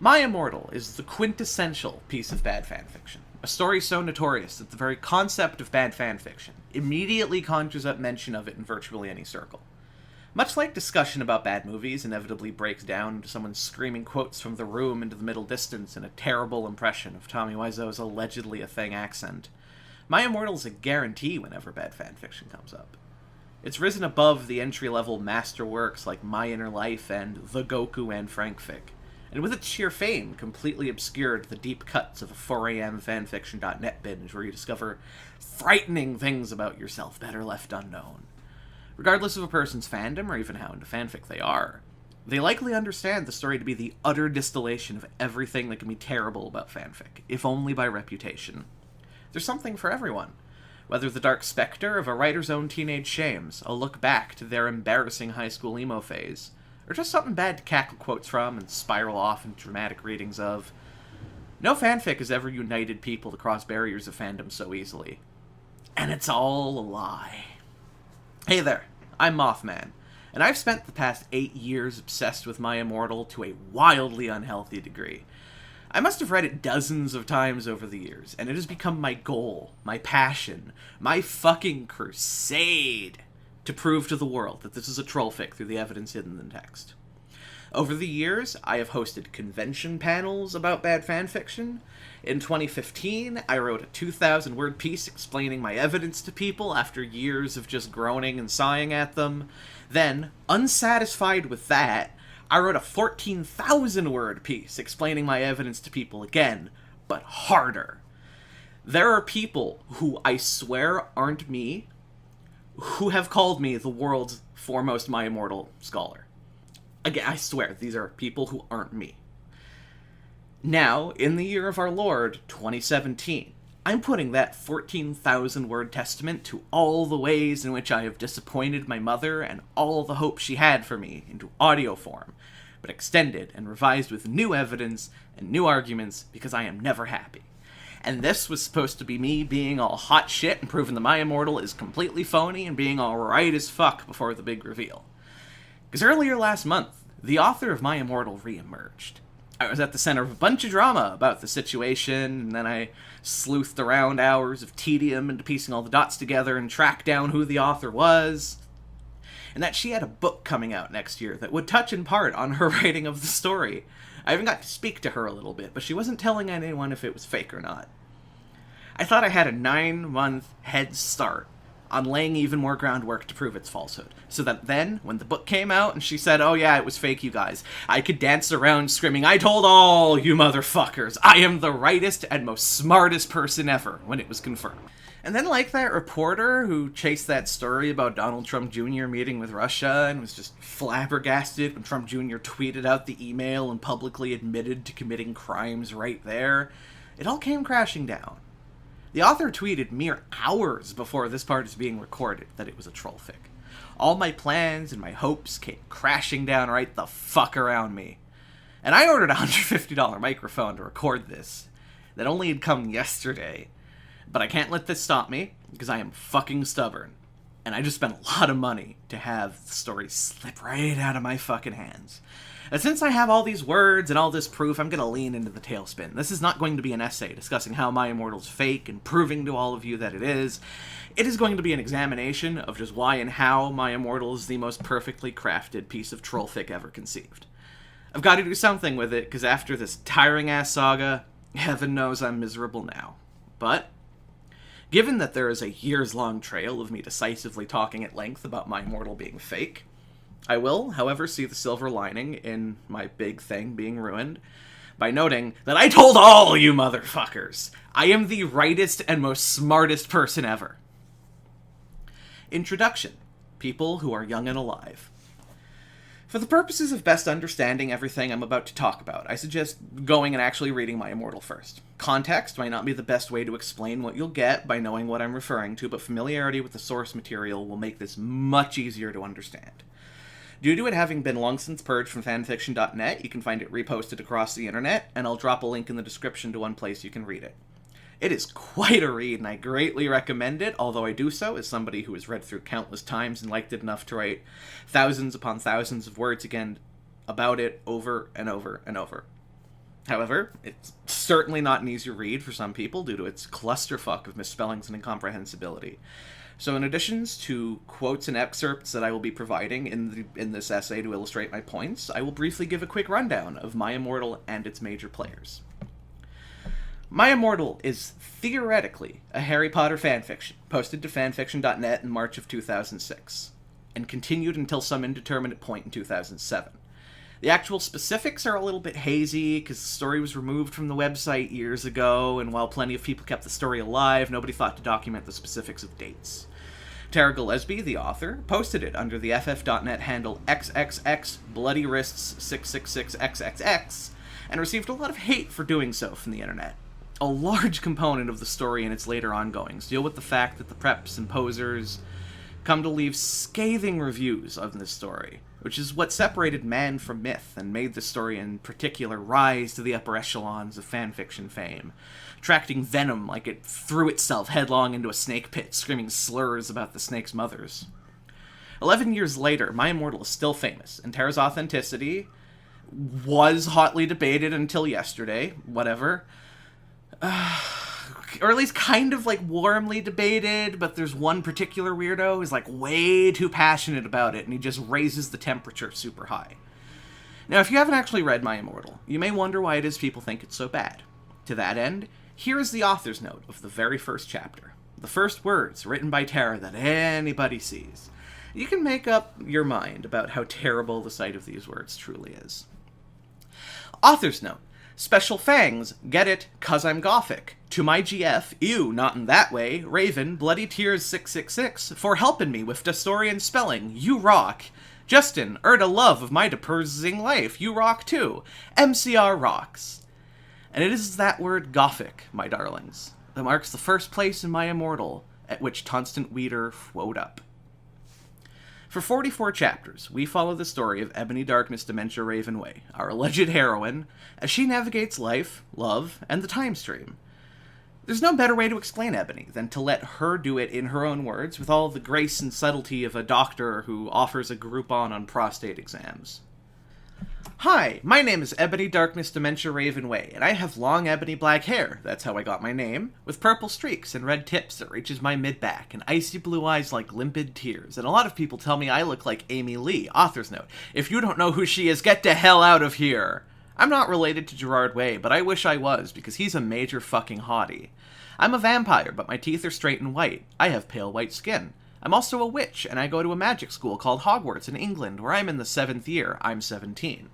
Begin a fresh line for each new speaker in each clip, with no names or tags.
My Immortal is the quintessential piece of bad fanfiction. A story so notorious that the very concept of bad fanfiction immediately conjures up mention of it in virtually any circle. Much like discussion about bad movies inevitably breaks down into someone screaming quotes from The Room into the middle distance in a terrible impression of Tommy Wiseau's allegedly a thing accent, My Immortal is a guarantee whenever bad fanfiction comes up. It's risen above the entry-level masterworks like My Inner Life and The Goku and Frankfic, and with its sheer fame completely obscured the deep cuts of a 4am fanfiction.net binge where you discover frightening things about yourself better left unknown. Regardless of a person's fandom or even how into fanfic they are, they likely understand the story to be the utter distillation of everything that can be terrible about fanfic, if only by reputation. There's something for everyone. Whether the dark specter of a writer's own teenage shames, a look back to their embarrassing high school emo phase, or just something bad to cackle quotes from and spiral off into dramatic readings of. No fanfic has ever united people to cross barriers of fandom so easily. And it's all a lie. Hey there, I'm Mothman, and I've spent the past 8 years obsessed with My Immortal to a wildly unhealthy degree. I must have read it dozens of times over the years, and it has become my goal, my passion, my fucking crusade to prove to the world that this is a trollfic through the evidence hidden in text. Over the years, I have hosted convention panels about bad fanfiction. In 2015, I wrote a 2,000-word piece explaining my evidence to people after years of just groaning and sighing at them. Then, unsatisfied with that, I wrote a 14,000-word piece explaining my evidence to people again, but harder. There are people who I swear aren't me, who have called me the world's foremost My Immortal scholar. Again, I swear, these are people who aren't me. Now, in the year of our Lord, 2017, I'm putting that 14,000-word testament to all the ways in which I have disappointed my mother and all the hope she had for me into audio form, but extended and revised with new evidence and new arguments because I am never happy. And this was supposed to be me being all hot shit and proving that My Immortal is completely phony and being all right as fuck before the big reveal. Because earlier last month, the author of My Immortal re-emerged. I was at the center of a bunch of drama about the situation, and then I sleuthed around hours of tedium into piecing all the dots together and tracked down who the author was, and that she had a book coming out next year that would touch in part on her writing of the story. I even got to speak to her a little bit, but she wasn't telling anyone if it was fake or not. I thought I had a 9-month head start on laying even more groundwork to prove its falsehood, so that then, when the book came out and she said, "Oh yeah, it was fake, you guys," I could dance around screaming, "I told all you motherfuckers, I am the rightest and most smartest person ever," when it was confirmed. And then like that reporter who chased that story about Donald Trump Jr. meeting with Russia and was just flabbergasted when Trump Jr. tweeted out the email and publicly admitted to committing crimes right there, it all came crashing down. The author tweeted mere hours before this part is being recorded that it was a trollfic. All my plans and my hopes came crashing down right the fuck around me. And I ordered a $150 microphone to record this that only had come yesterday. But I can't let this stop me, because I am fucking stubborn. And I just spent a lot of money to have the story slip right out of my fucking hands. And since I have all these words and all this proof, I'm going to lean into the tailspin. This is not going to be an essay discussing how My Immortal's fake and proving to all of you that it is. It is going to be an examination of just why and how My Immortal is the most perfectly crafted piece of trollfic ever conceived. I've got to do something with it, because after this tiring-ass saga, heaven knows I'm miserable now. But given that there is a years-long trail of me decisively talking at length about My Immortal being fake, I will, however, see the silver lining in my big thing being ruined by noting that I told all you motherfuckers I am the rightest and most smartest person ever. Introduction. People who are young and alive. For the purposes of best understanding everything I'm about to talk about, I suggest going and actually reading My Immortal first. Context might not be the best way to explain what you'll get by knowing what I'm referring to, but familiarity with the source material will make this much easier to understand. Due to it having been long since purged from fanfiction.net, you can find it reposted across the internet, and I'll drop a link in the description to one place you can read it. It is quite a read, and I greatly recommend it, although I do so as somebody who has read through countless times and liked it enough to write thousands upon thousands of words again about it over and over and over. However, it's certainly not an easy read for some people due to its clusterfuck of misspellings and incomprehensibility. So in addition to quotes and excerpts that I will be providing in this essay to illustrate my points, I will briefly give a quick rundown of My Immortal and its major players. My Immortal is theoretically a Harry Potter fanfiction, posted to fanfiction.net in March of 2006, and continued until some indeterminate point in 2007. The actual specifics are a little bit hazy, because the story was removed from the website years ago, and while plenty of people kept the story alive, nobody thought to document the specifics of dates. Tara Gillespie, the author, posted it under the FF.net handle XXXBloodyWrists666XXX, and received a lot of hate for doing so from the internet. A large component of the story and its later ongoings deal with the fact that the preps and posers come to leave scathing reviews of this story, which is what separated man from myth and made the story in particular rise to the upper echelons of fanfiction fame, attracting venom like it threw itself headlong into a snake pit, screaming slurs about the snake's mothers. 11 years later, My Immortal is still famous, and Tara's authenticity was hotly debated until yesterday, whatever. Or at least kind of, warmly debated, but there's one particular weirdo who's, way too passionate about it, and he just raises the temperature super high. Now, if you haven't actually read My Immortal, you may wonder why it is people think it's so bad. To that end, here is the author's note of the very first chapter. The first words written by Tara that anybody sees. You can make up your mind about how terrible the sight of these words truly is. Author's note. Special fangs, get it, 'cause I'm gothic. To my GF, ew, not in that way, Raven, Bloody Tears 666, for helping me with Destorian spelling, you rock. Justin, Erda love of my depersing life, you rock too. MCR rocks. And it is that word gothic, my darlings, that marks the first place in My Immortal at which Constant Weeder flowed up. For 44 chapters, we follow the story of Ebony Darkness Dementia Ravenway, our alleged heroine, as she navigates life, love, and the time stream. There's no better way to explain Ebony than to let her do it in her own words, with all the grace and subtlety of a doctor who offers a Groupon on prostate exams. Hi, my name is Ebony Darkness Dementia Ravenway, and I have long ebony black hair, that's how I got my name, with purple streaks and red tips that reaches my mid-back, and icy blue eyes like limpid tears, and a lot of people tell me I look like Amy Lee, author's note. If you don't know who she is, get the hell out of here! I'm not related to Gerard Way, but I wish I was, because he's a major fucking hottie. I'm a vampire, but my teeth are straight and white. I have pale white skin. I'm also a witch, and I go to a magic school called Hogwarts in England, where I'm in the 7th year. I'm 17.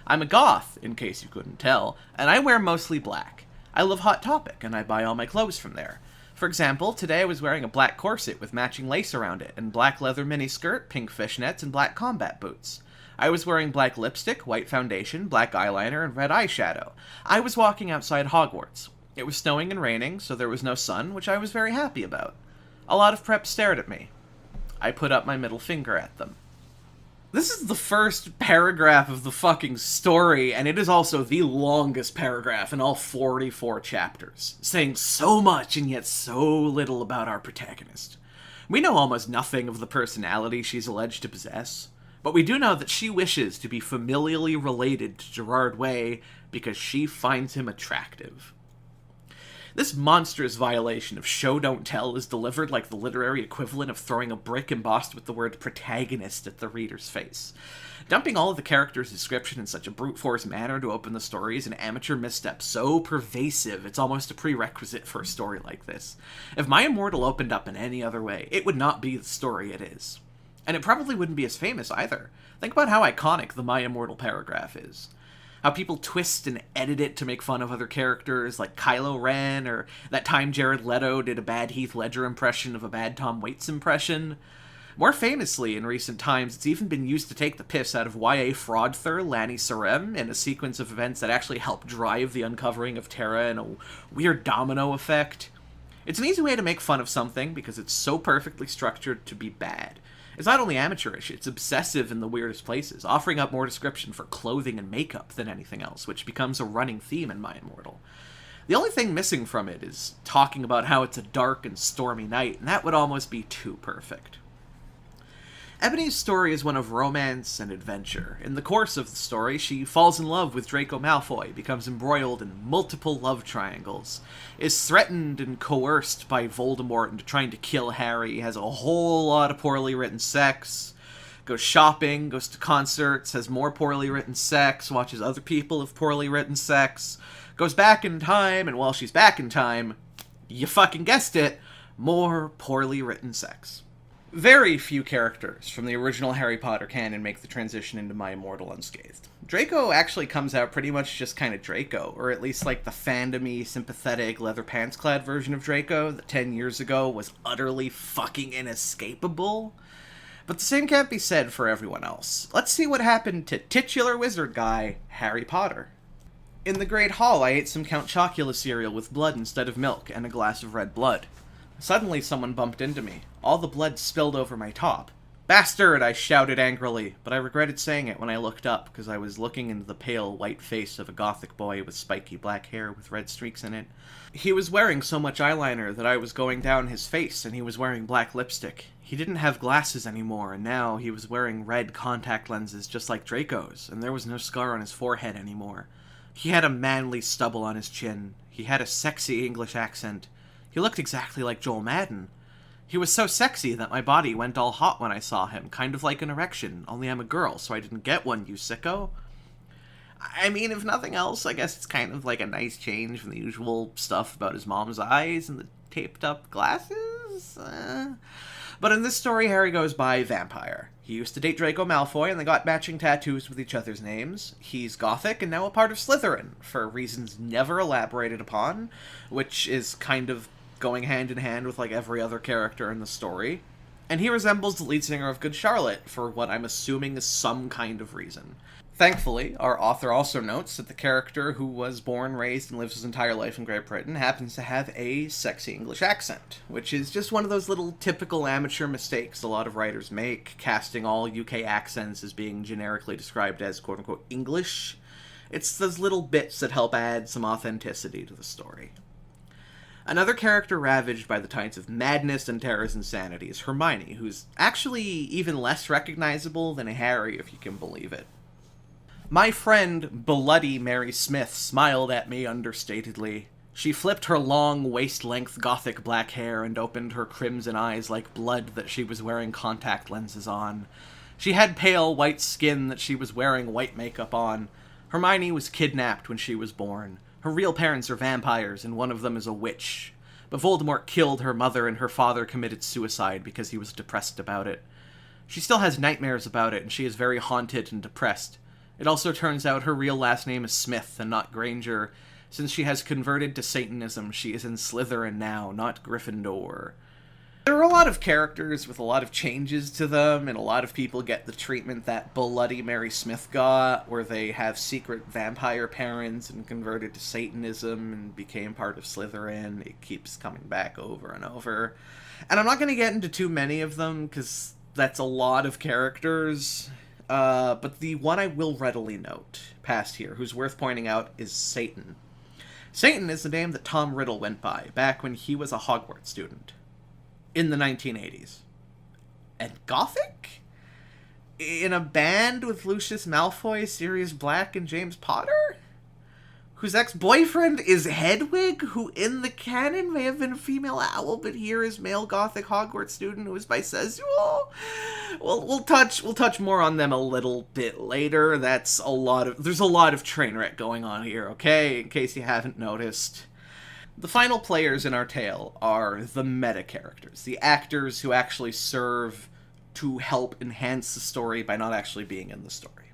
I'm a goth, in case you couldn't tell, and I wear mostly black. I love Hot Topic, and I buy all my clothes from there. For example, today I was wearing a black corset with matching lace around it, and black leather miniskirt, pink fishnets, and black combat boots. I was wearing black lipstick, white foundation, black eyeliner, and red eyeshadow. I was walking outside Hogwarts. It was snowing and raining, so there was no sun, which I was very happy about. A lot of preps stared at me. I put up my middle finger at them. This is the first paragraph of the fucking story, and it is also the longest paragraph in all 44 chapters, saying so much and yet so little about our protagonist. We know almost nothing of the personality she's alleged to possess, but we do know that she wishes to be familially related to Gerard Way because she finds him attractive. This monstrous violation of show don't tell is delivered like the literary equivalent of throwing a brick embossed with the word protagonist at the reader's face. Dumping all of the characters' description in such a brute force manner to open the story is an amateur misstep so pervasive it's almost a prerequisite for a story like this. If My Immortal opened up in any other way, it would not be the story it is. And it probably wouldn't be as famous either. Think about how iconic the My Immortal paragraph is. How people twist and edit it to make fun of other characters, like Kylo Ren, or that time Jared Leto did a bad Heath Ledger impression of a bad Tom Waits impression. More famously, in recent times, it's even been used to take the piss out of YA fraudster Lanny Sarem in a sequence of events that actually help drive the uncovering of Tara in a weird domino effect. It's an easy way to make fun of something because it's so perfectly structured to be bad. It's not only amateurish, it's obsessive in the weirdest places, offering up more description for clothing and makeup than anything else, which becomes a running theme in My Immortal. The only thing missing from it is talking about how it's a dark and stormy night, and that would almost be too perfect. Ebony's story is one of romance and adventure. In the course of the story, she falls in love with Draco Malfoy, becomes embroiled in multiple love triangles, is threatened and coerced by Voldemort into trying to kill Harry, has a whole lot of poorly written sex, goes shopping, goes to concerts, has more poorly written sex, watches other people have poorly written sex, goes back in time, and while she's back in time, you fucking guessed it, more poorly written sex. Very few characters from the original Harry Potter canon make the transition into My Immortal unscathed. Draco actually comes out pretty much just kind of Draco, or at least like the fandom-y, sympathetic, leather pants-clad version of Draco that 10 years ago was utterly fucking inescapable. But the same can't be said for everyone else. Let's see what happened to titular wizard guy, Harry Potter. In the Great Hall, I ate some Count Chocula cereal with blood instead of milk and a glass of red blood. Suddenly someone bumped into me. All the blood spilled over my top. "Bastard!" I shouted angrily, but I regretted saying it when I looked up, because I was looking into the pale, white face of a gothic boy with spiky black hair with red streaks in it. He was wearing so much eyeliner that I was going down his face, and he was wearing black lipstick. He didn't have glasses anymore, and now he was wearing red contact lenses just like Draco's, and there was no scar on his forehead anymore. He had a manly stubble on his chin. He had a sexy English accent. He looked exactly like Joel Madden. He was so sexy that my body went all hot when I saw him, kind of like an erection, only I'm a girl, so I didn't get one, you sicko. I mean, if nothing else, I guess it's kind of like a nice change from the usual stuff about his mom's eyes and the taped-up glasses. But in this story, Harry goes by Vampire. He used to date Draco Malfoy, and they got matching tattoos with each other's names. He's gothic and now a part of Slytherin, for reasons never elaborated upon, which is kind of going hand in hand with like every other character in the story. And he resembles the lead singer of Good Charlotte, for what I'm assuming is some kind of reason. Thankfully, our author also notes that the character, who was born, raised, and lives his entire life in Great Britain, happens to have a sexy English accent, which is just one of those little typical amateur mistakes a lot of writers make, casting all UK accents as being generically described as quote-unquote English. It's those little bits that help add some authenticity to the story. Another character ravaged by the tides of madness and Tara's insanity is Hermione, who's actually even less recognizable than Harry, if you can believe it. My friend, Bloody Mary Smith, smiled at me understatedly. She flipped her long, waist-length gothic black hair and opened her crimson eyes like blood that she was wearing contact lenses on. She had pale, white skin that she was wearing white makeup on. Hermione was kidnapped when she was born. Her real parents are vampires, and one of them is a witch. But Voldemort killed her mother, and her father committed suicide because he was depressed about it. She still has nightmares about it, and she is very haunted and depressed. It also turns out her real last name is Smith and not Granger. Since she has converted to Satanism, she is in Slytherin now, not Gryffindor. There are a lot of characters with a lot of changes to them, and a lot of people get the treatment that Bloody Mary Smith got, where they have secret vampire parents and converted to Satanism and became part of Slytherin. It keeps coming back over and over. And I'm not going to get into too many of them, because that's a lot of characters. But the one I will readily note, past here, who's worth pointing out, is Satan. Satan is the name that Tom Riddle went by, back when he was a Hogwarts student. In the 1980s. And Gothic? In a band with Lucius Malfoy, Sirius Black, and James Potter? Whose ex-boyfriend is Hedwig, who in the canon may have been a female owl, but here is male Gothic Hogwarts student who is bisexual? Well, we'll touch more on them a little bit later. There's a lot of train wreck going on here, okay? In case you haven't noticed. The final players in our tale are the meta characters, the actors who actually serve to help enhance the story by not actually being in the story.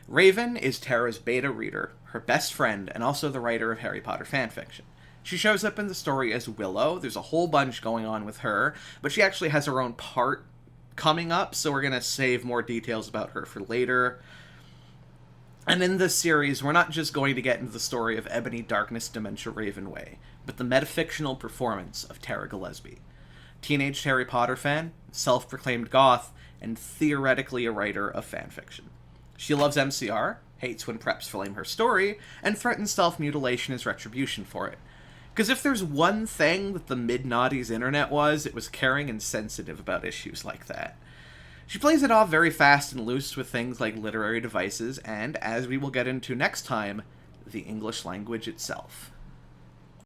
Raven is Tara's beta reader, her best friend, and also the writer of Harry Potter fanfiction. She shows up in the story as Willow. There's a whole bunch going on with her, but she actually has her own part coming up, so we're going to save more details about her for later. And in this series, we're not just going to get into the story of Ebony Darkness Dementia Ravenway, but the metafictional performance of Tara Gillespie. Teenage Harry Potter fan, self-proclaimed goth, and theoretically a writer of fanfiction. She loves MCR, hates when preps flame her story, and threatens self-mutilation as retribution for it. Because if there's one thing that the mid-noughties internet was, it was caring and sensitive about issues like that. She plays it off very fast and loose with things like literary devices and, as we will get into next time, the English language itself.